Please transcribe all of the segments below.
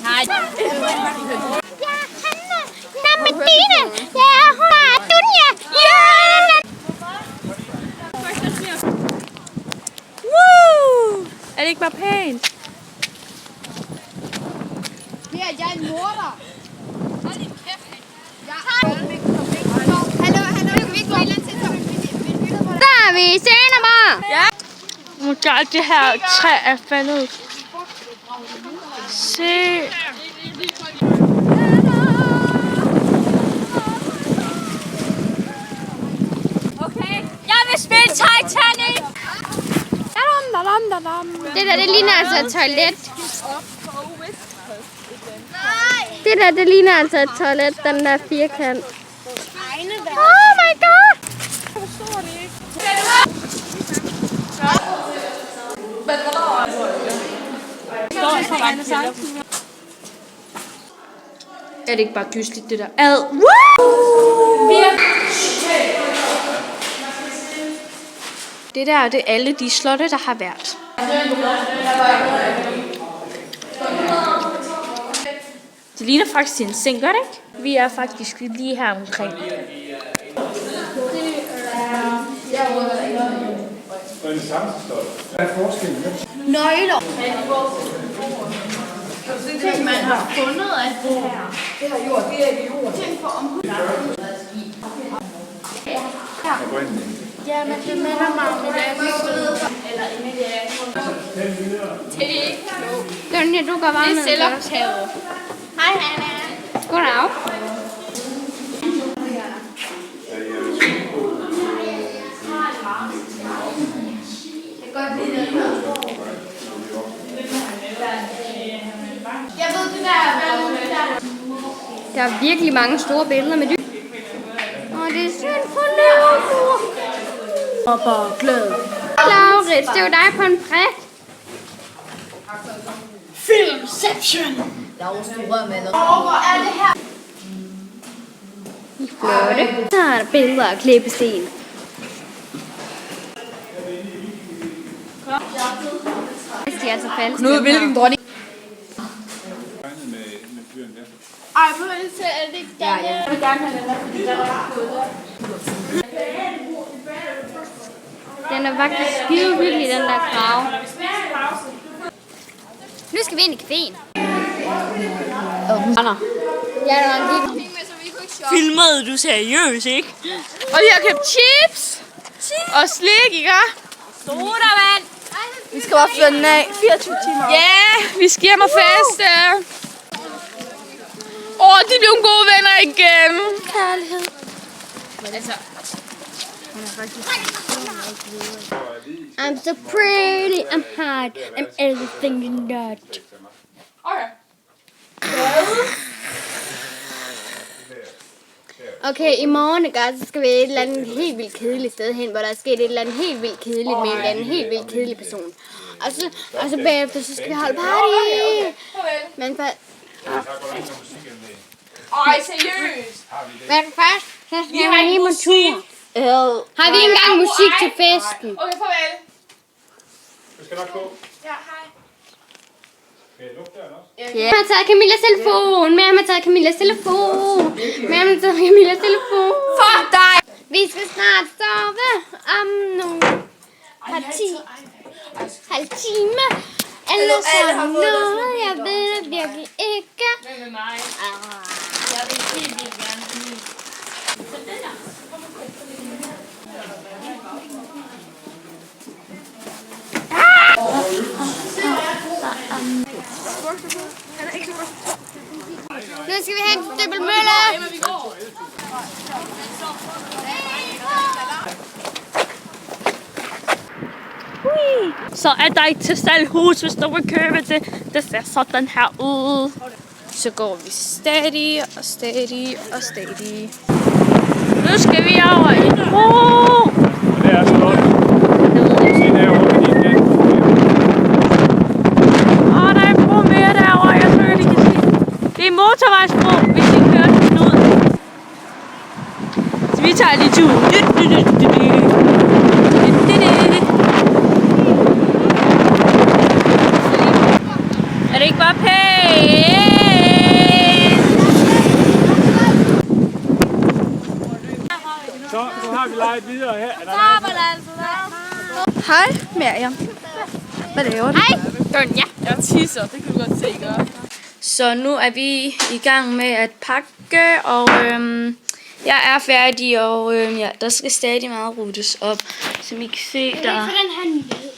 Nej. Ja, Hanna. Nej, Medina. Ja, hun er Dunja. Ja. Woo! Er det ikke bare pænt? Her, jeg er en morder. Hold din kæft. Hallo. Kan vi ikke gå et eller andet tidspunkt? Der er vi. Senere. Ja. Oh god, det her træ er faldet. Se. Okay, jeg vil spille Titanic. Det der, det ligner altså et toilet. Det der, det ligner altså et toilet, den der firkant. Oh my god! Er det ikke bare gysligt, det der? Ad. Det der, det er alle de slotte, der har været. Det ligner faktisk en seng, gør det ikke? Vi er faktisk lige her omkring. Hvad er forskellen? Nøgler. Tænk, man har fundet, at det her. Det har jord, det er ikke jord. Tænk på om. Ja, men det minder mig om det. Eller det er ikke klogt. Donja, du går varme. Det er selvoptaget. Hej, Hanna. Goddag. Jeg ved det der. Der er virkelig mange store billeder med dyr. Åh, det er synd for Leopold. Og bare glad. Laurits, det var dig på en prik. Filmception. Hvor er det her? Flotte. Så er der billeder af klippesten. De er altså falske. Knud, hvilken dronning? Ej, på det til, er det ikke Daniel? Jeg vil gerne have den der, fordi der var Den er faktisk skide hyggelig, den der krav. Nu skal vi ind i caféen. Anna. Ja, der var en lille. Filmede du seriøst, ikke? Og de har købt chips og slik, ikke? Sodavand. Vi skal bare fyre den af 24 timer. Ja, vi skal hjem og feste. De blev gode venner igen. Kærlighed. Altså. I'm so pretty, I'm hot, I'm everything you not. Okay. Okay, i morgen, ikke, så skal vi et eller andet helt vildt kedeligt sted hen, hvor der er sket et eller andet helt vildt kedeligt med en eller anden helt vildt kedelig person. Og så bagefter, så skal vi holde party. Men for... Ej, seriøst. Men først, så skal vi have hjem en tur. Har vi ikke engang musik til festen? Okay, farvel. Du skal nok gå. Ja, hej. Skal jeg lukke døren også? Ja. Jeg har taget Camillas telefon. Mæm har taget Camillas telefon. Mæm har taget Camillas telefon. Fuck dig! Vi skal snart sove om nogle halv time. Ellers så noget, jeg ved virkelig ikke. Hvad med mig? Jeg vil helt vildt gerne blive. Så den der. Nu skal vi have en stykke mølle. Så er der et til salghus, hvis du vil købe det. Det ser sådan her ud. Så går vi stadig og stadig og stadig. Nu skal vi over i bro. Det er slået. Se derovre med din den. Der er en bro mere derovre. Jeg tror, jeg lige kan se. Det er motorvejsbro, hvis I kører den ud. Så vi tager lige turen. Er det ikke bare pænt? arbejde videre her. Hej, Miriam. Hvad laver du? Hej. Donja. Jeg tisser, det kan du godt se, ikke? Så nu er vi i gang med at pakke, og jeg er færdig, og ja, der skal stadig meget rutes op. Som I kan se, der... Den her nyhed.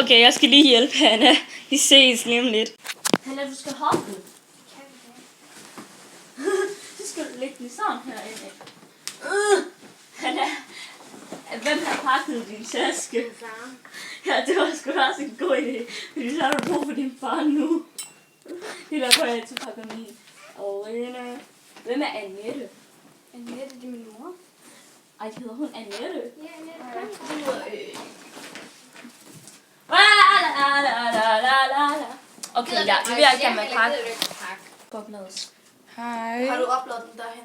Okay, jeg skal lige hjælpe Hanna. Vi ses lige om lidt. Hanna, du skal hoppe. Så skal du lægge den sådan herinde. Hanna, hvem har pakket din taske? Ja, det var sgu da også en god idé. Fordi så har du brug for din far nu. Det er derfor, jeg altid pakker min. Og hvem er Annette? Annette, det er min mor. Ej, hedder hun Annette? Ja, Annette. Okay, ja, vi vil ikke med at pakke. Oplades. Hej. Har du opladet den derhen?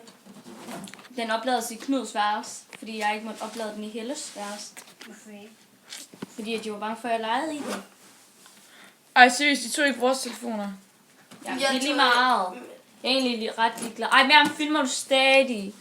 Den oplades i Knuds værelse, fordi jeg ikke måtte oplade den i Helles værelse. Fordi de var bange for, at jeg legede i den. Ej, seriøst, de tog ikke vores telefoner. Ja, det er lige meget. Jeg er egentlig ret ligeglad. Ej, men filmer du stadig?